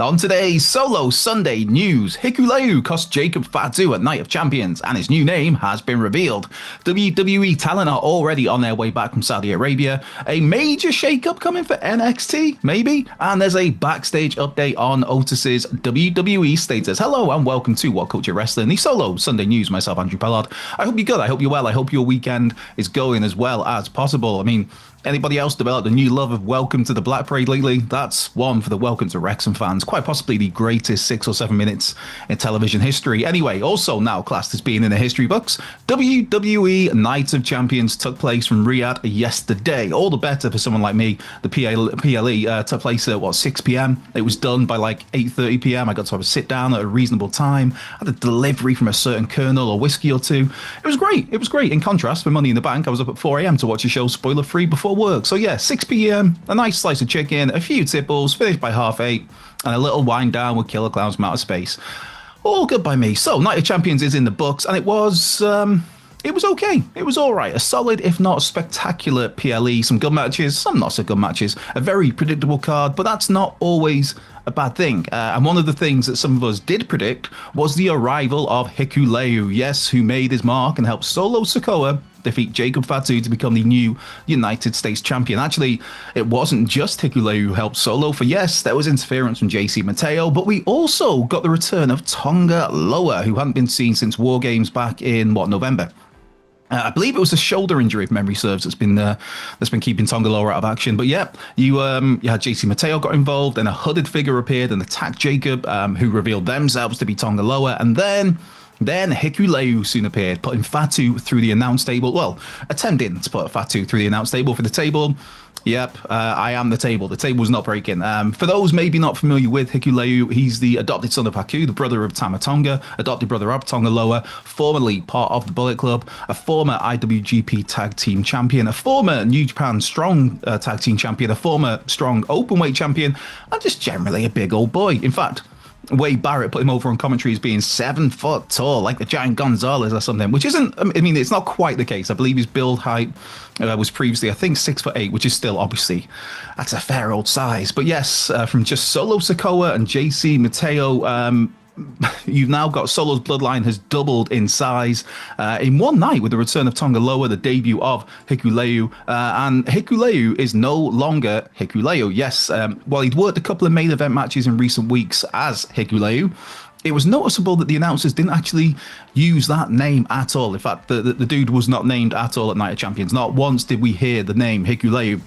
On today's Solo Sunday news, Hikuleo cost Jacob Fatu at Night of Champions, and his new name has been revealed. WWE talent are already on their way back from Saudi Arabia. A major shake-up coming for NXT, maybe? And there's a backstage update on Otis's WWE status. Hello and welcome to WhatCulture Wrestling, the Solo Sunday news. Myself, Andrew Pellard. I hope you're good. I hope you're well. I hope your weekend is going as well as possible. Anybody else developed a new love of Welcome to the Black Parade lately? That's one for the Welcome to Wrexham fans. Quite possibly the greatest 6 or 7 minutes in television history. Anyway, also now classed as being in the history books, WWE Night of Champions took place from Riyadh yesterday. All the better for someone like me. The PLE took place at, 6 p.m. It was done by like 8:30 p.m. I got to have a sit down at a reasonable time. I had a delivery from a certain colonel or whiskey or two. It was great. It was great. In contrast, for Money in the Bank, I was up at 4 a.m. to watch a show spoiler-free before work. So yeah, 6 p.m, a nice slice of chicken, a few tipples, finished by 8:30, and a little wind down with Killer Clowns from Outer Space. All good by me. So Night of Champions is in the books, and it was okay. It was all right. A solid, if not spectacular PLE. Some good matches, some not so good matches. A very predictable card, but that's not always a bad thing. And one of the things that some of us did predict was the arrival of Hikuleo, yes, who made his mark and helped Solo Sikoa defeat Jacob Fatu to become the new United States champion. Actually, it wasn't just Hikuleo who helped Solo, for yes, there was interference from JC Mateo, but we also got the return of Tonga Loa, who hadn't been seen since War Games back in, November. I believe it was a shoulder injury, if memory serves, that's been keeping Tonga Loa out of action. But yeah, you had JC Mateo got involved, and a hooded figure appeared and attacked Jacob, who revealed themselves to be Tonga Loa, and then Hikuleo soon appeared, putting Fatu through the announce table. Well, attempting to put Fatu through the announce table for the table. Yep, I am the table. The table's not breaking. For those maybe not familiar with Hikuleo, he's the adopted son of Haku, the brother of Tama Tonga, adopted brother of Tonga Loa, formerly part of the Bullet Club, a former IWGP Tag Team Champion, a former New Japan Strong Tag Team Champion, a former Strong Openweight Champion, and just generally a big old boy. In fact, Wade Barrett put him over on commentary as being 7 foot tall, like the giant Gonzalez or something, which isn't, it's not quite the case. I believe his build height was previously, I think, 6'8", which is still, obviously, that's a fair old size. But yes, from just Solo Sikoa and JC Mateo, you've now got Solo's bloodline has doubled in size in one night with the return of Tonga Loa, the debut of Hikuleo, and Hikuleo is no longer Hikuleo. Yes, while he'd worked a couple of main event matches in recent weeks as Hikuleo, it was noticeable that the announcers didn't actually use that name at all. In fact, the dude was not named at all at Night of Champions. Not once did we hear the name Hikuleo,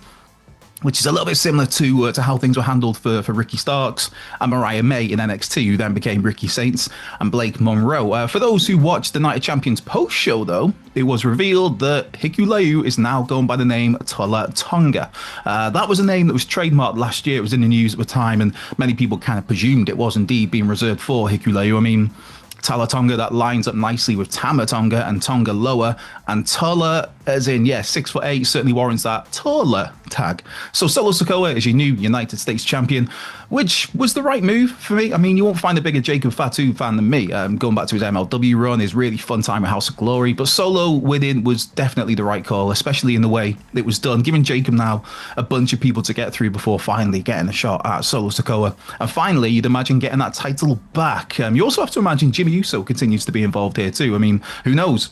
which is a little bit similar to how things were handled for Ricky Starks and Mariah May in NXT, who then became Ricky Saints and Blake Monroe. For those who watched the Night of Champions post-show, though, it was revealed that Hikuleo is now going by the name Tula Tonga. That was a name that was trademarked last year. It was in the news at the time, and many people kind of presumed it was indeed being reserved for Hikuleo. Tala Tonga, that lines up nicely with Tama Tonga and Tonga Loa, and Tula, as in, 6'8", certainly warrants that Tula tag. So Solo Sikoa is your new United States champion, which was the right move for me. You won't find a bigger Jacob Fatu fan than me. Going back to his MLW run, his really fun time at House of Glory, but Solo winning was definitely the right call, especially in the way it was done, giving Jacob now a bunch of people to get through before finally getting a shot at Solo Sikoa. And finally, you'd imagine getting that title back. You also have to imagine Jimmy Uso continues to be involved here too. Who knows?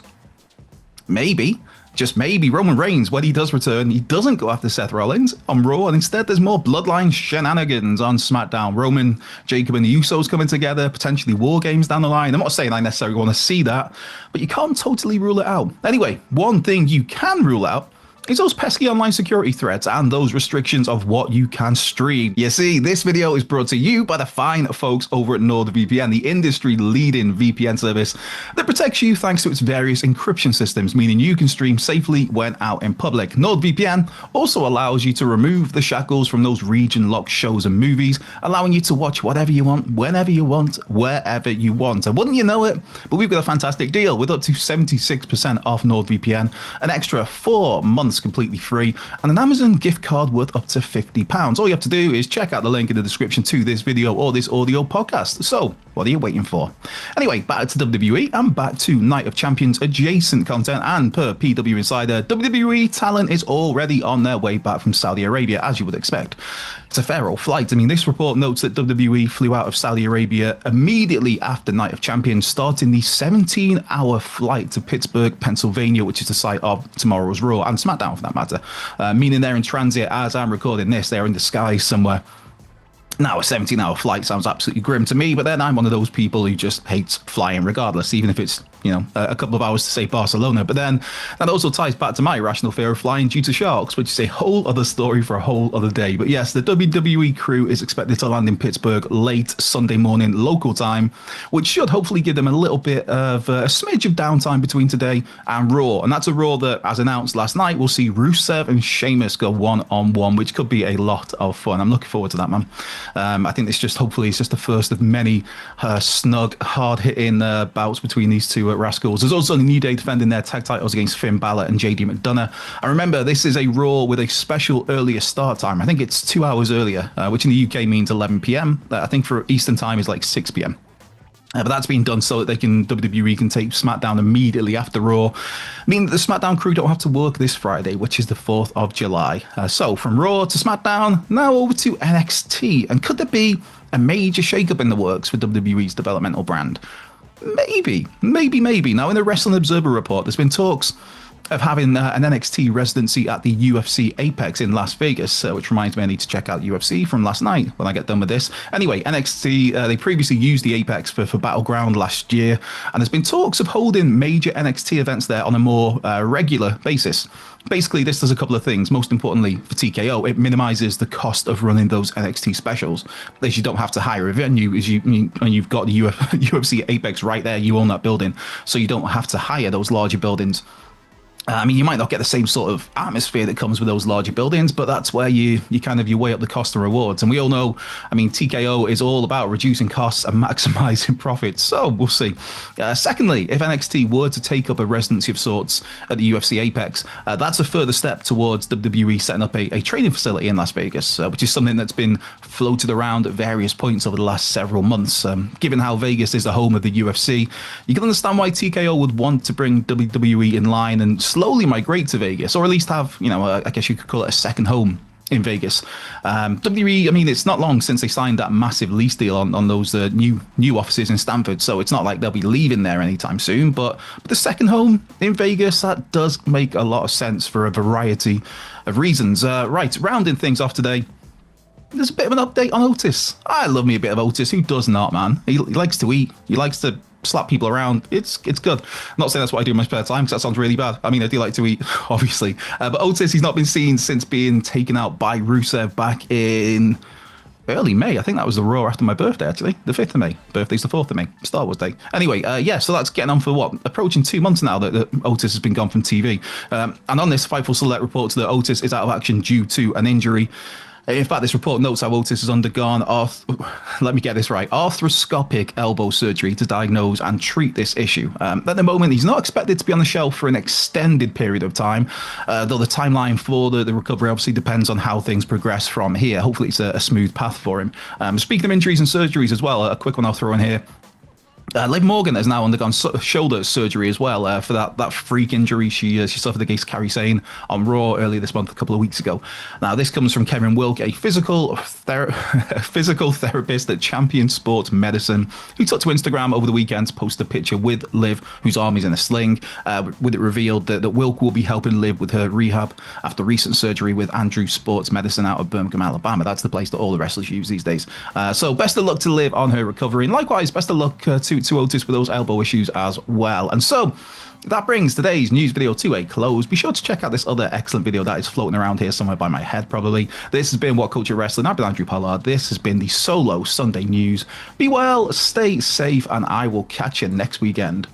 Maybe, just maybe, Roman Reigns, when he does return, he doesn't go after Seth Rollins on Raw, and instead there's more bloodline shenanigans on SmackDown. Roman, Jacob, and the Usos coming together, potentially War Games down the line. I'm not saying I necessarily want to see that, but you can't totally rule it out. Anyway, one thing you can rule out is those pesky online security threats and those restrictions of what you can stream. You see, this video is brought to you by the fine folks over at NordVPN, the industry-leading VPN service that protects you thanks to its various encryption systems, meaning you can stream safely when out in public. NordVPN also allows you to remove the shackles from those region-locked shows and movies, allowing you to watch whatever you want, whenever you want, wherever you want. And wouldn't you know it, but we've got a fantastic deal with up to 76% off NordVPN, an extra 4 months completely free, and an Amazon gift card worth up to £50. All you have to do is check out the link in the description to this video or this audio podcast. So What are you waiting for? Anyway, back to WWE and back to Night of Champions adjacent content. And per PW Insider, WWE talent is already on their way back from Saudi Arabia, as you would expect. It's a fair old flight. I mean, this report notes that WWE flew out of Saudi Arabia immediately after Night of Champions, starting the 17-hour flight to Pittsburgh, Pennsylvania, which is the site of tomorrow's Raw and SmackDown for that matter. Meaning they're in transit as I'm recording this. They're in the sky somewhere. Now, a 17-hour flight sounds absolutely grim to me, but then I'm one of those people who just hates flying regardless, even if it's, a couple of hours to say Barcelona. But then that also ties back to my irrational fear of flying due to sharks, which is a whole other story for a whole other day. But yes, the WWE crew is expected to land in Pittsburgh late Sunday morning local time, which should hopefully give them a little bit of a smidge of downtime between today and Raw. And that's a Raw that, as announced last night, we'll see Rusev and Sheamus go one-on-one, which could be a lot of fun. I'm looking forward to that, man. I think it's just the first of many snug, hard-hitting bouts between these two rascals. There's also the New Day defending their tag titles against Finn Balor and JD McDonough. And remember, this is a Raw with a special earlier start time. I think it's 2 hours earlier, which in the UK means 11 p.m. I think for Eastern time is like 6 p.m. But that's been done so that WWE can take SmackDown immediately after Raw, meaning that the SmackDown crew don't have to work this Friday, which is the 4th of July. So from Raw to SmackDown, now over to NXT. And could there be a major shakeup in the works for WWE's developmental brand? Maybe. Now, in the Wrestling Observer report, there's been talks of having an NXT residency at the UFC Apex in Las Vegas, which reminds me I need to check out UFC from last night when I get done with this. Anyway, NXT, they previously used the Apex for Battleground last year, and there's been talks of holding major NXT events there on a more regular basis. Basically, this does a couple of things. Most importantly, for TKO, it minimizes the cost of running those NXT specials. As you don't have to hire a venue, you've got the UFC Apex right there. You own that building, so you don't have to hire those larger buildings. You might not get the same sort of atmosphere that comes with those larger buildings, but that's where you weigh up the cost and rewards. And we all know, TKO is all about reducing costs and maximizing profits. So we'll see. Secondly, if NXT were to take up a residency of sorts at the UFC Apex, that's a further step towards WWE setting up a training facility in Las Vegas, which is something that's been floated around at various points over the last several months. Given how Vegas is the home of the UFC, you can understand why TKO would want to bring WWE in line and slowly migrate to Vegas, or at least have, I guess you could call it a second home in Vegas. WWE, it's not long since they signed that massive lease deal on those new offices in Stamford, so it's not like they'll be leaving there anytime soon, but the second home in Vegas, that does make a lot of sense for a variety of reasons. Right, rounding things off today, there's a bit of an update on Otis. I love me a bit of Otis. Who does not, man? He likes to eat. He likes to slap people around. It's good. I'm not saying that's what I do in my spare time, because that sounds really bad. I do like to eat, obviously. But Otis, he's not been seen since being taken out by Rusev back in early May. I think that was the Raw after my birthday, actually. The 5th of May. Birthday's the 4th of May. Star Wars Day. Anyway, so that's getting on for approaching 2 months now that Otis has been gone from TV. And on this, Fightful Select reports that Otis is out of action due to an injury. In fact, this report notes how Otis has undergone, let me get this right, arthroscopic elbow surgery to diagnose and treat this issue. At the moment, he's not expected to be on the shelf for an extended period of time, though the timeline for the recovery obviously depends on how things progress from here. Hopefully it's a smooth path for him. Speaking of injuries and surgeries as well, a quick one I'll throw in here. Liv Morgan has now undergone shoulder surgery as well for that freak injury she suffered against Kairi Sane on Raw earlier this month, a couple of weeks ago. Now, this comes from Kevin Wilk, a physical therapist at Champion Sports Medicine, who took to Instagram over the weekend to post a picture with Liv, whose arm is in a sling, with it revealed that Wilk will be helping Liv with her rehab after recent surgery with Andrew Sports Medicine out of Birmingham, Alabama. That's the place that all the wrestlers use these days. So best of luck to Liv on her recovery, and likewise, best of luck to Otis with those elbow issues as well. And so that brings today's news video to a close. Be sure to check out this other excellent video that is floating around here somewhere by my head, probably. This has been WhatCulture Wrestling. I've been Andrew Pollard. This has been the Solo Sunday News. Be well, stay safe, and I will catch you next weekend.